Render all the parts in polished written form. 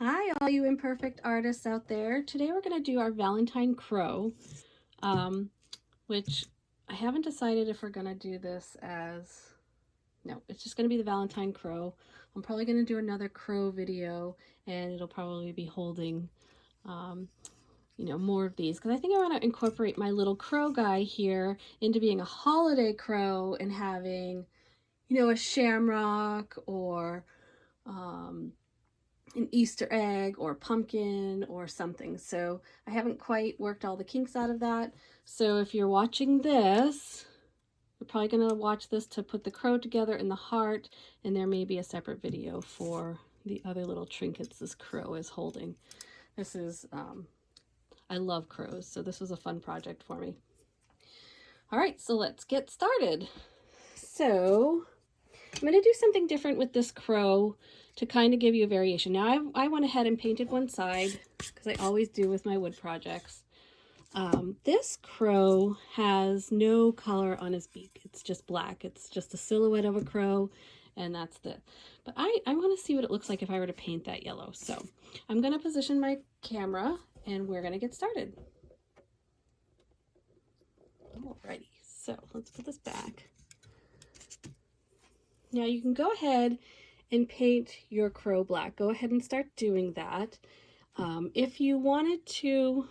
Hi, all you imperfect artists out there. Today we're going to do our Valentine Crow, which I haven't decided if we're going to do this as... No, it's just going to be the Valentine Crow. I'm probably going to do another crow video, and it'll probably be holding, more of these. Because I think I want to incorporate my little crow guy here into being a holiday crow and having, a shamrock or... an Easter egg or pumpkin or something. So I haven't quite worked all the kinks out of that. So if you're watching this, you're probably going to watch this to put the crow together in the heart, and there may be a separate video for the other little trinkets this crow is holding. This is, I love crows, so this was a fun project for me. All right, so let's get started. So I'm going to do something different with this crow to kind of give you a variation. Now I went ahead and painted one side, because I always do with my wood projects. This crow has no color on his beak. It's just black. It's just a silhouette of a crow, and that's it. But I want to see what it looks like if I were to paint that yellow. So I'm going to position my camera, and we're going to get started. Alrighty, so let's put this back. Now you can go ahead and paint your crow black. Go ahead and start doing that. If you wanted to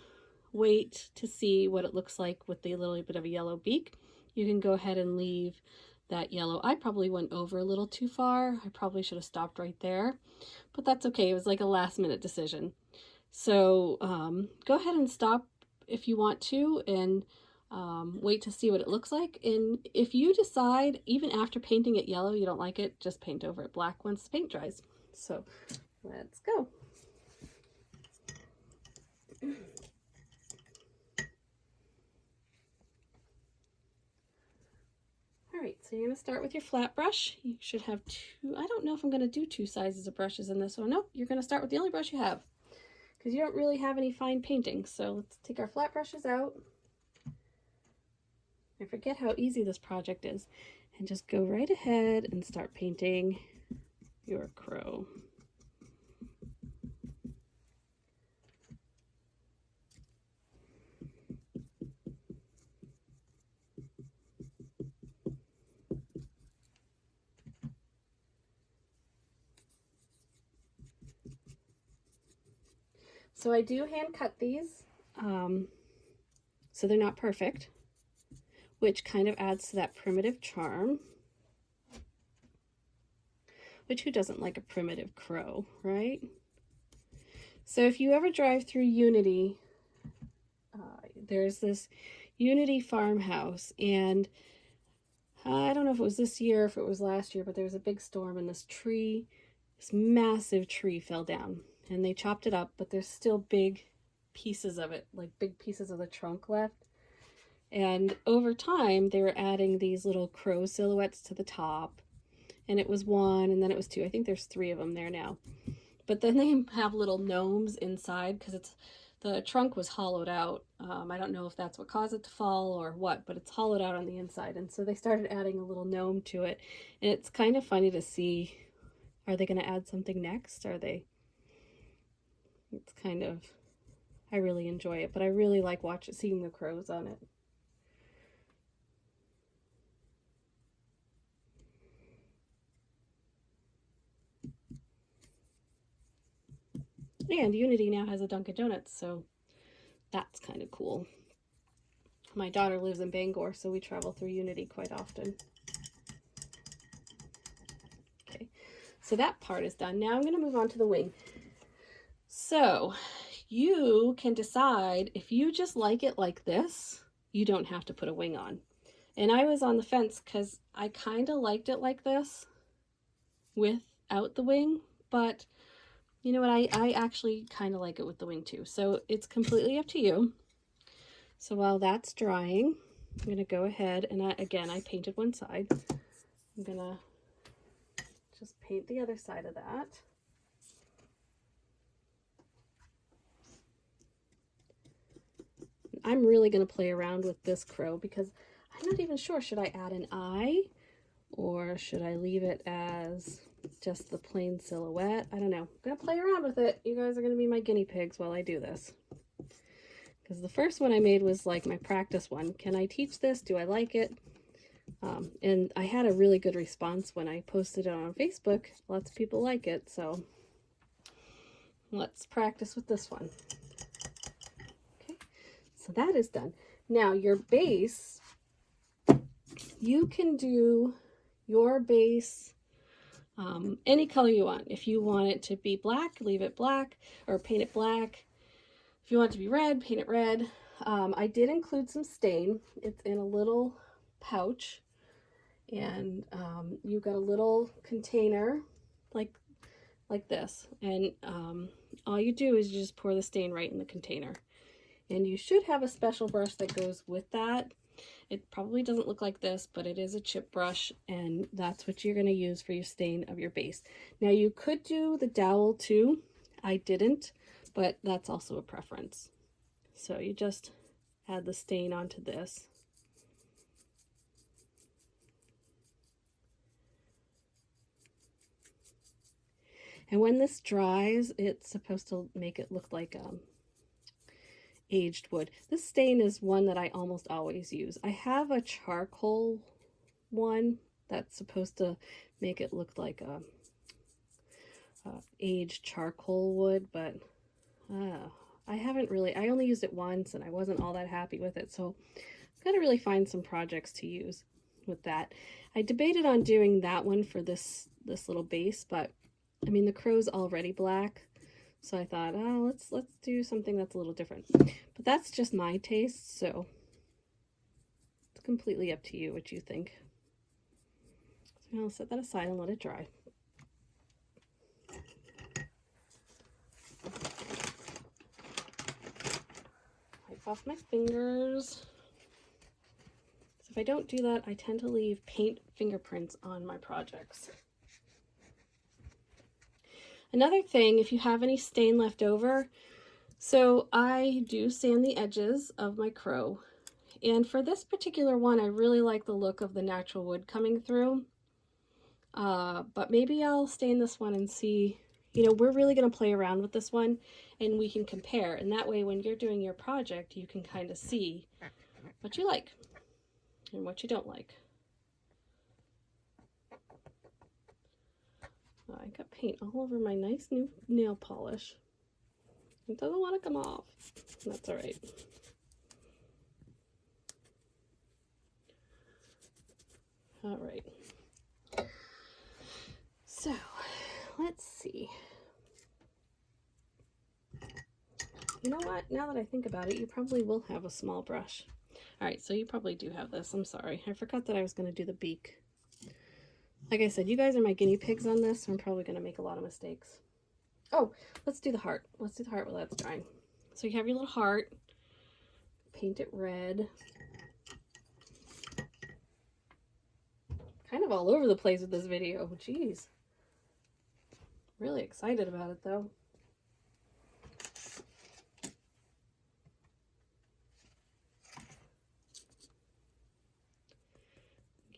wait to see what it looks like with the little bit of a yellow beak, you can go ahead and leave that yellow. I probably went over a little too far. I probably should have stopped right there, but that's okay. It was like a last minute decision. So go ahead and stop if you want to, and wait to see what it looks like. And if you decide, even after painting it yellow, you don't like it, just paint over it black once the paint dries. So let's go. All right, so you're going to start with your flat brush. You should have two. I don't know if I'm going to do two sizes of brushes in this one. Nope, you're going to start with the only brush you have, because you don't really have any fine painting. So let's take our flat brushes out. I forget how easy this project is, and just go right ahead and start painting your crow. So I do hand cut these, so they're not perfect, which kind of adds to that primitive charm. Which, who doesn't like a primitive crow, right? So if you ever drive through Unity, there's this Unity farmhouse, and I don't know if it was this year or if it was last year, but there was a big storm, and this massive tree fell down, and they chopped it up, but there's still big pieces of it, like big pieces of the trunk left. And over time, they were adding these little crow silhouettes to the top. And it was one, and then it was two. I think there's three of them there now. But then they have little gnomes inside, because the trunk was hollowed out. I don't know if that's what caused it to fall or what, but it's hollowed out on the inside. And so they started adding a little gnome to it. And it's kind of funny to see, are they going to add something next? It's kind of, I really enjoy it, but I really like seeing the crows on it. And Unity now has a Dunkin' Donuts, so that's kind of cool. My daughter lives in Bangor, so we travel through Unity quite often. Okay, so that part is done. Now I'm going to move on to the wing. So you can decide if you just like it like this, you don't have to put a wing on. And I was on the fence because I kind of liked it like this without the wing, but you know what, I actually kind of like it with the wing too. So it's completely up to you. So while that's drying, I'm going to go ahead and I painted one side. I'm going to just paint the other side of that. I'm really going to play around with this crow because I'm not even sure, should I add an eye or should I leave it as just the plain silhouette. I don't know. I'm going to play around with it. You guys are going to be my guinea pigs while I do this. Because the first one I made was like my practice one. Can I teach this? Do I like it? And I had a really good response when I posted it on Facebook. Lots of people like it, so let's practice with this one. Okay, so that is done. Now your base, you can do your base any color you want. If you want it to be black, leave it black or paint it black. If you want it to be red, paint it red. I did include some stain. It's in a little pouch, and you got a little container like this, and all you do is you just pour the stain right in the container, and you should have a special brush that goes with that. It probably doesn't look like this, but it is a chip brush, and that's what you're going to use for your stain of your base. Now you could do the dowel too. I didn't, but that's also a preference. So you just add the stain onto this. And when this dries, it's supposed to make it look like aged wood. This stain is one that I almost always use. I have a charcoal one that's supposed to make it look like a aged charcoal wood, but I haven't really, I only used it once and I wasn't all that happy with it, so I've got to really find some projects to use with that. I debated on doing that one for this little base, but I mean the crow's already black, so I thought, oh, let's do something that's a little different. But that's just my taste, so it's completely up to you what you think. So I'll set that aside and let it dry. Wipe off my fingers. So if I don't do that, I tend to leave paint fingerprints on my projects. Another thing, if you have any stain left over, so I do sand the edges of my crow. And for this particular one, I really like the look of the natural wood coming through. But maybe I'll stain this one and see, you know, we're really going to play around with this one and we can compare. And that way, when you're doing your project, you can kind of see what you like and what you don't like. I got paint all over my nice new nail polish. It doesn't want to come off. That's all right. All right. So, let's see. You know what? Now that I think about it, you probably will have a small brush. All right, so you probably do have this. I'm sorry. I forgot that I was going to do the beak. Like I said, you guys are my guinea pigs on this, so I'm probably going to make a lot of mistakes. Oh, let's do the heart. Let's do the heart while that's drying. So you have your little heart. Paint it red. Kind of all over the place with this video. Jeez. Really excited about it, though.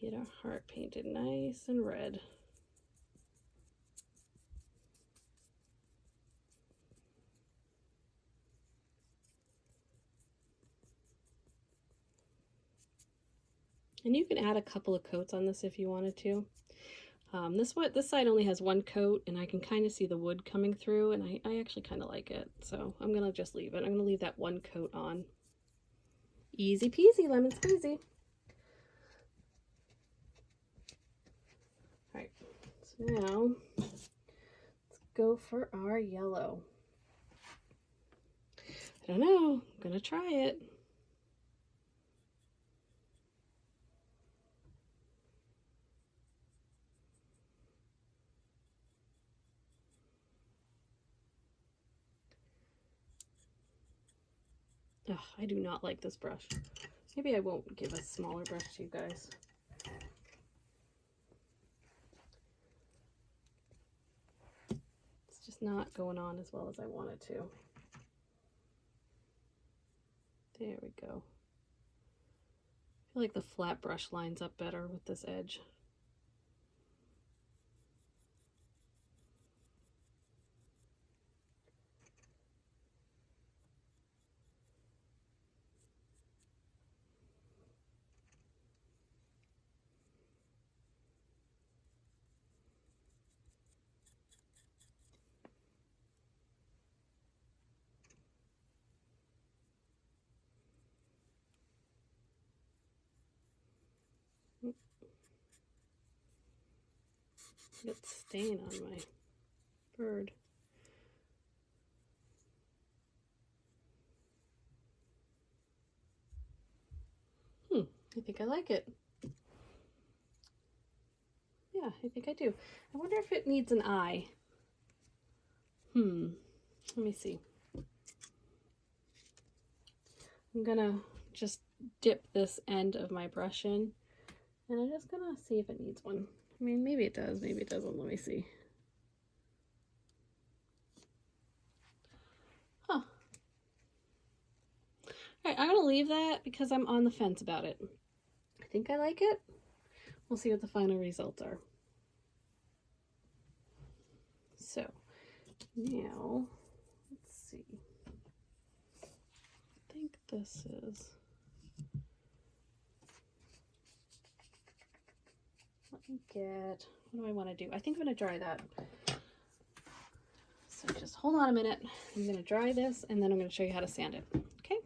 Get our heart painted nice and red. And you can add a couple of coats on this if you wanted to. This side only has one coat, and I can kind of see the wood coming through, and I actually kind of like it. So I'm going to just leave it. I'm going to leave that one coat on. Easy peasy, lemon squeezy. All right, so now let's go for our yellow. I don't know, I'm going to try it. Ugh, I do not like this brush. Maybe I won't give a smaller brush to you guys. It's just not going on as well as I want it to. There we go. I feel like the flat brush lines up better with this edge. Get stain on my bird. I think I like it. Yeah, I think I do. I wonder if it needs an eye. Let me see. I'm gonna just dip this end of my brush in, and I'm just gonna see if it needs one. I mean, maybe it does, maybe it doesn't. Let me see. Huh. Alright, I'm gonna leave that because I'm on the fence about it. I think I like it. We'll see what the final results are. So, now, let's see. I think this is... Let me get... What do I want to do? I think I'm going to dry that. So just hold on a minute. I'm going to dry this, and then I'm going to show you how to sand it. Okay?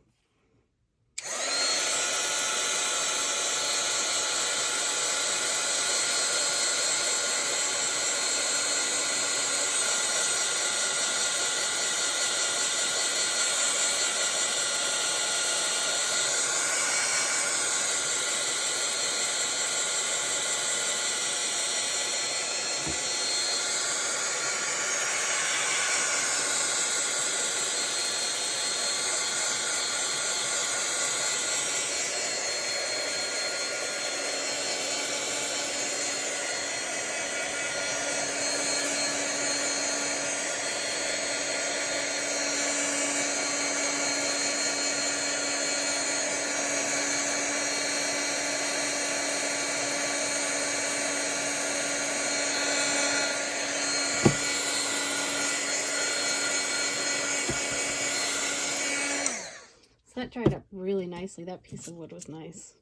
That dried up really nicely. That piece of wood was nice.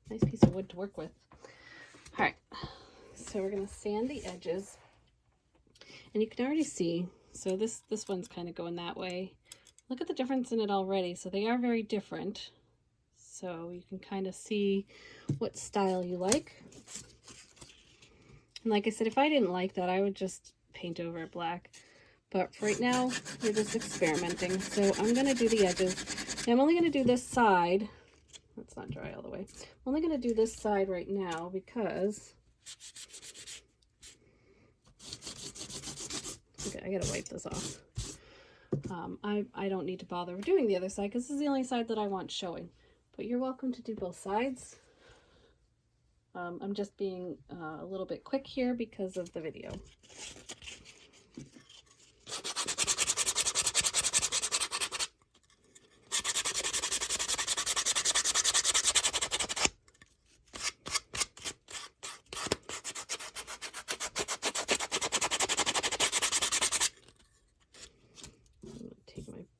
Nice piece of wood to work with. All right, so we're gonna sand the edges. And you can already see, so this one's kind of going that way. Look at the difference in it already. So they are very different. So you can kind of see what style you like. And like I said, if I didn't like that, I would just paint over it black. But for right now, we're just experimenting. So I'm going to do the edges. And I'm only going to do this side. That's not dry all the way. I'm only going to do this side right now because... Okay, I got to wipe this off. I don't need to bother doing the other side because this is the only side that I want showing. But you're welcome to do both sides. I'm just being a little bit quick here because of the video.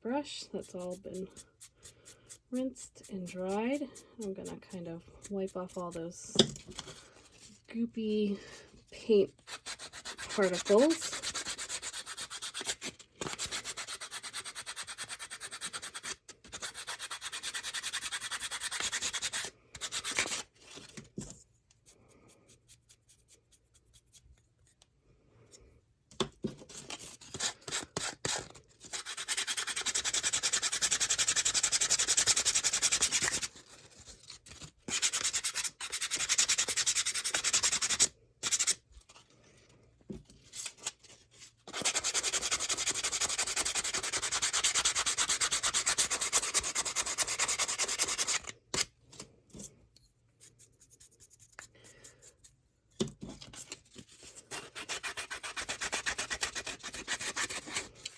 Brush that's all been rinsed and dried. I'm gonna kind of wipe off all those goopy paint particles.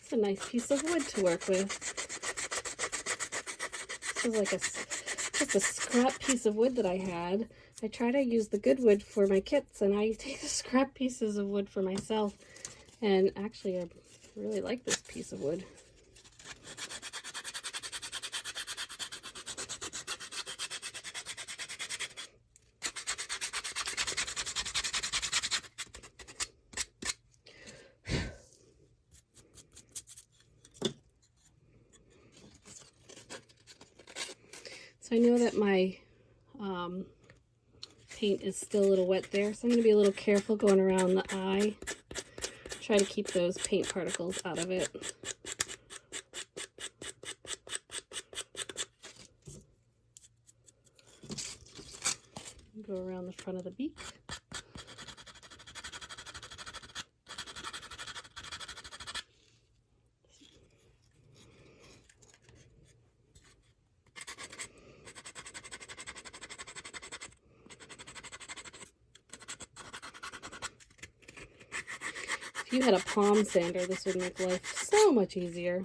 It's a nice piece of wood to work with. This is like just a scrap piece of wood that I had. I try to use the good wood for my kits, and I take the scrap pieces of wood for myself. And actually, I really like this piece of wood. So I know that my paint is still a little wet there, so I'm going to be a little careful going around the eye. Try to keep those paint particles out of it. Go around the front of the beak. If you had a palm sander, this would make life so much easier.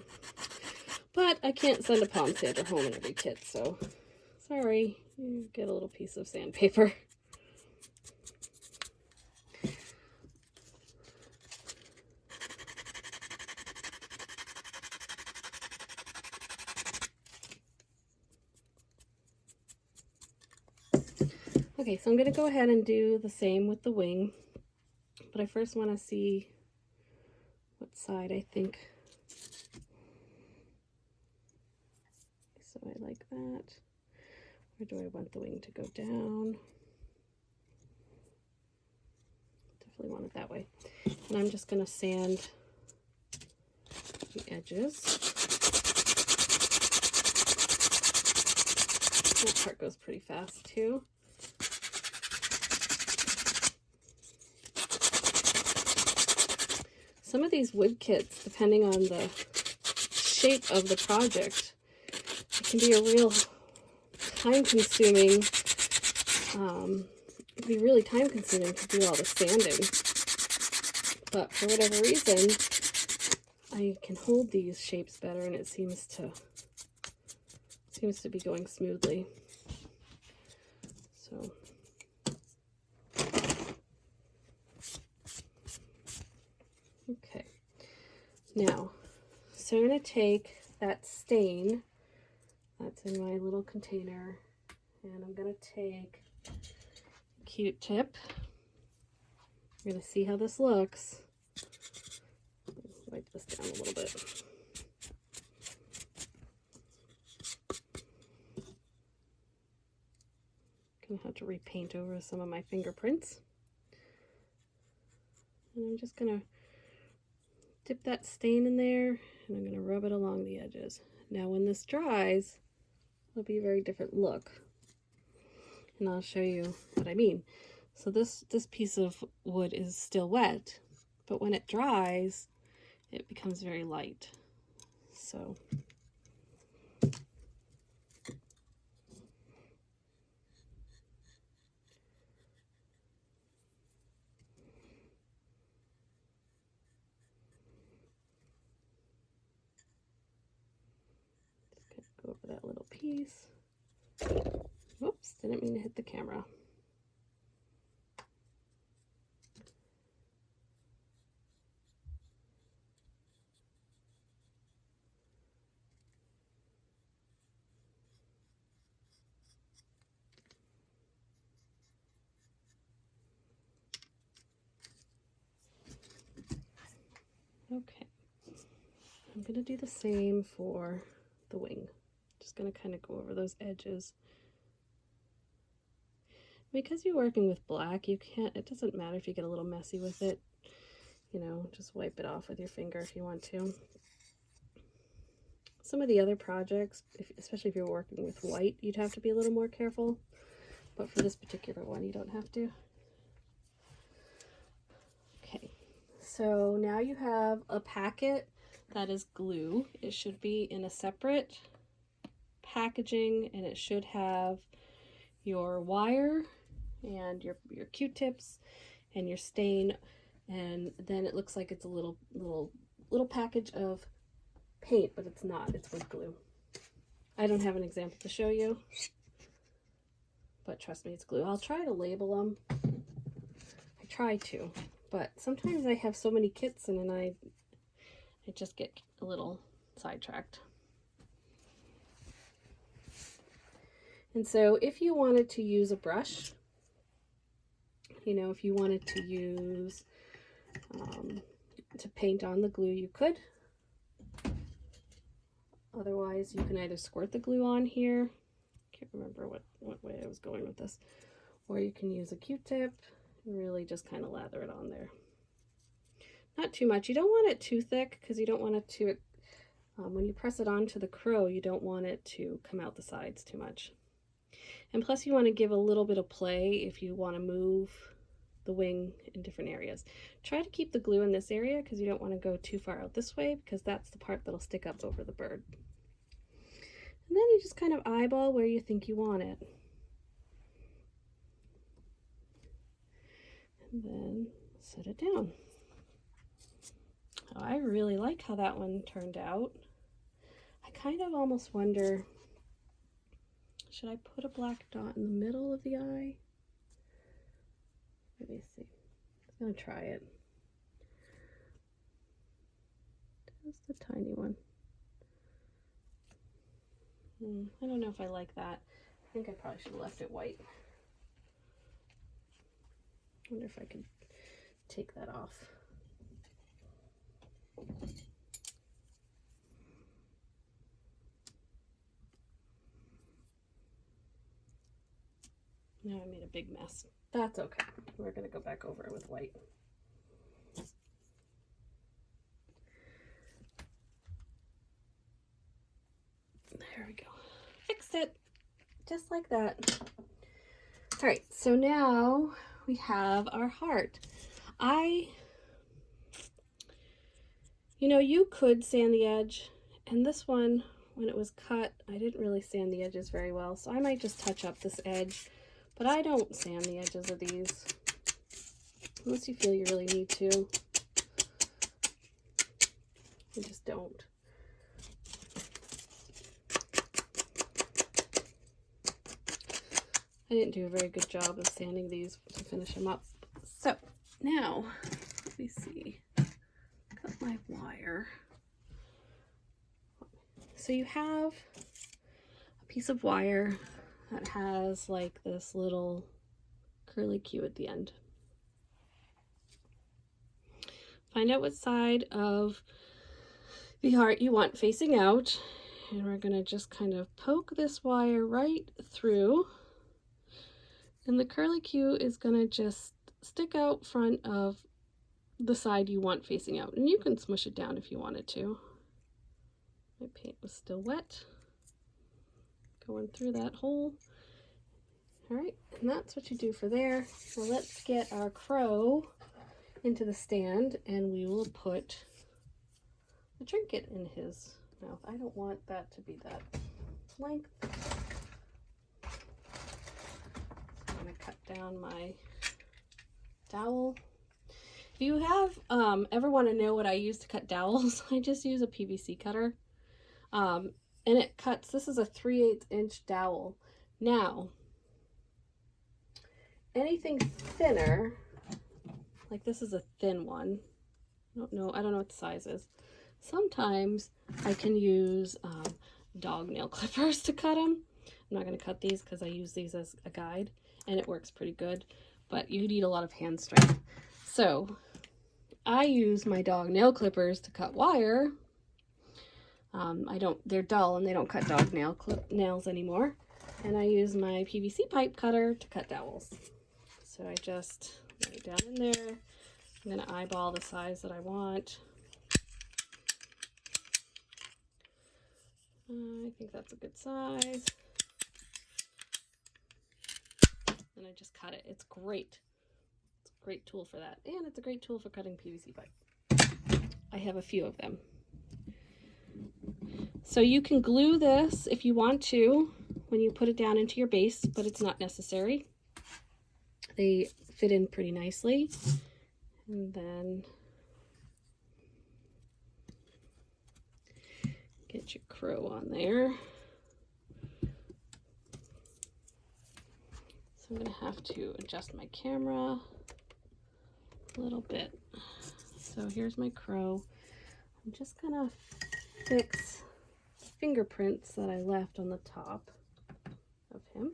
But I can't send a palm sander home in every kit, so sorry, you get a little piece of sandpaper. Okay, so I'm going to go ahead and do the same with the wing, but I first want to see what side I think. So I like that. Or do I want the wing to go down? Definitely want it that way. And I'm just going to sand the edges. That part goes pretty fast too. Some of these wood kits, depending on the shape of the project, it can be a real time-consuming, it can be really time-consuming to do all the sanding. But for whatever reason, I can hold these shapes better, and it seems to be going smoothly. So. Okay, now, so I'm going to take that stain that's in my little container, and I'm going to take a Q-tip. I'm going to see how this looks. Wipe this down a little bit. Going to have to repaint over some of my fingerprints. And I'm just going to dip that stain in there, and I'm going to rub it along the edges. Now when this dries, it'll be a very different look. And I'll show you what I mean. So this piece of wood is still wet, but when it dries, it becomes very light. So go over that little piece. Whoops, didn't mean to hit the camera. Okay, I'm going to do the same for the wing. Just going to kind of go over those edges. Because you're working with black, it doesn't matter if you get a little messy with it. You know, just wipe it off with your finger if you want to. Some of the other projects, especially if you're working with white, you'd have to be a little more careful. But for this particular one, you don't have to. Okay, so now you have a packet that is glue. It should be in a separate packaging, and it should have your wire and your Q-tips and your stain, and then it looks like it's a little package of paint, but it's not. It's wood glue. I don't have an example to show you, but trust me, it's glue. I'll try to label them. I try to, but sometimes I have so many kits, and then I just get a little sidetracked. And so if you wanted to use a brush, you know, if you wanted to use, to paint on the glue, you could. Otherwise, you can either squirt the glue on here. Can't remember what way I was going with this. or you can use a Q-tip and really just kind of lather it on there. Not too much. You don't want it too thick because you don't want it to, when you press it onto the crow, you don't want it to come out the sides too much. And plus you want to give a little bit of play if you want to move the wing in different areas. Try to keep the glue in this area because you don't want to go too far out this way because that's the part that'll stick up over the bird. And then you just kind of eyeball where you think you want it. And then set it down. Oh, I really like how that one turned out. I kind of almost wonder, should I put a black dot in the middle of the eye? Let me see. I'm going to try it. Just a tiny one. I don't know if I like that. I think I probably should have left it white. I wonder if I could take that off. Now I made a big mess. That's okay. We're going to go back over it with white. There we go. Fixed it. Just like that. All right, so now we have our heart. You could sand the edge, and this one, when it was cut, I didn't really sand the edges very well, so I might just touch up this edge, but I don't sand the edges of these unless you feel you really need to. I just don't. I didn't do a very good job of sanding these to finish them up. So now, let me see. Cut my wire. So you have a piece of wire that has like this little curly Q at the end. Find out what side of the heart you want facing out, and we're going to just kind of poke this wire right through, and the curly Q is going to just stick out front of the side you want facing out, and you can smush it down if you wanted to. My paint was still wet, going through that hole. All right, and that's what you do for there. Well, let's get our crow into the stand, and we will put the trinket in his mouth. I don't want that to be that length. So I'm going to cut down my dowel. If you have ever want to know what I use to cut dowels, I just use a PVC cutter. And it cuts, this is a 3/8 inch dowel. Now, anything thinner, like this is a thin one. I don't know what the size is. Sometimes I can use dog nail clippers to cut them. I'm not going to cut these because I use these as a guide, and it works pretty good, but you need a lot of hand strength. So I use my dog nail clippers to cut wire. They're dull and they don't cut dog nails anymore. And I use my PVC pipe cutter to cut dowels. So I just lay it down in there. I'm going to eyeball the size that I want. I think that's a good size. And I just cut it. It's great. It's a great tool for that. And it's a great tool for cutting PVC pipe. I have a few of them. So you can glue this if you want to when you put it down into your base, but it's not necessary. They fit in pretty nicely. And then get your crow on there. So I'm going to have to adjust my camera a little bit. So here's my crow. I'm just going to fix fingerprints that I left on the top of him.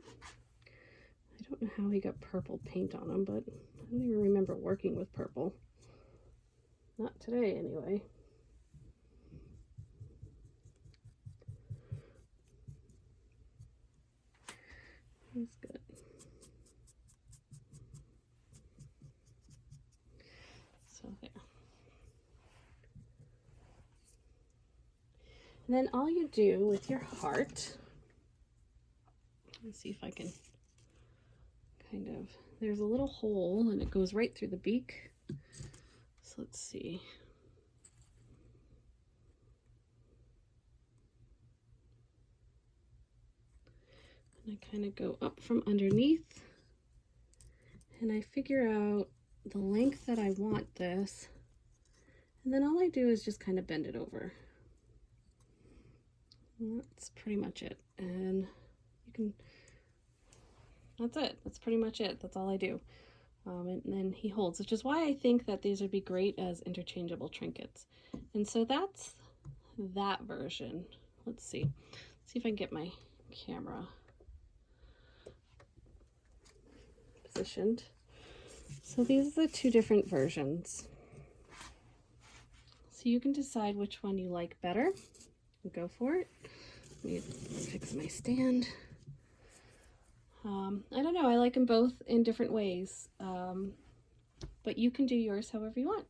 I don't know how he got purple paint on him, but I don't even remember working with purple. Not today, anyway. That's good. And then all you do with your heart, let's see if I can kind of, there's a little hole and it goes right through the beak. So let's see. And I kind of go up from underneath and I figure out the length that I want this. And then all I do is just kind of bend it over. And that's pretty much it. And you can, that's it. That's pretty much it. That's all I do. And then he holds, which is why I think that these would be great as interchangeable trinkets. And so that's that version. Let's see. Let's see if I can get my camera positioned. So these are the two different versions. So you can decide which one you like better and go for it. Let me fix my stand. I don't know, I like them both in different ways, but you can do yours however you want.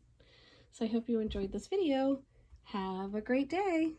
So I hope you enjoyed this video. Have a great day.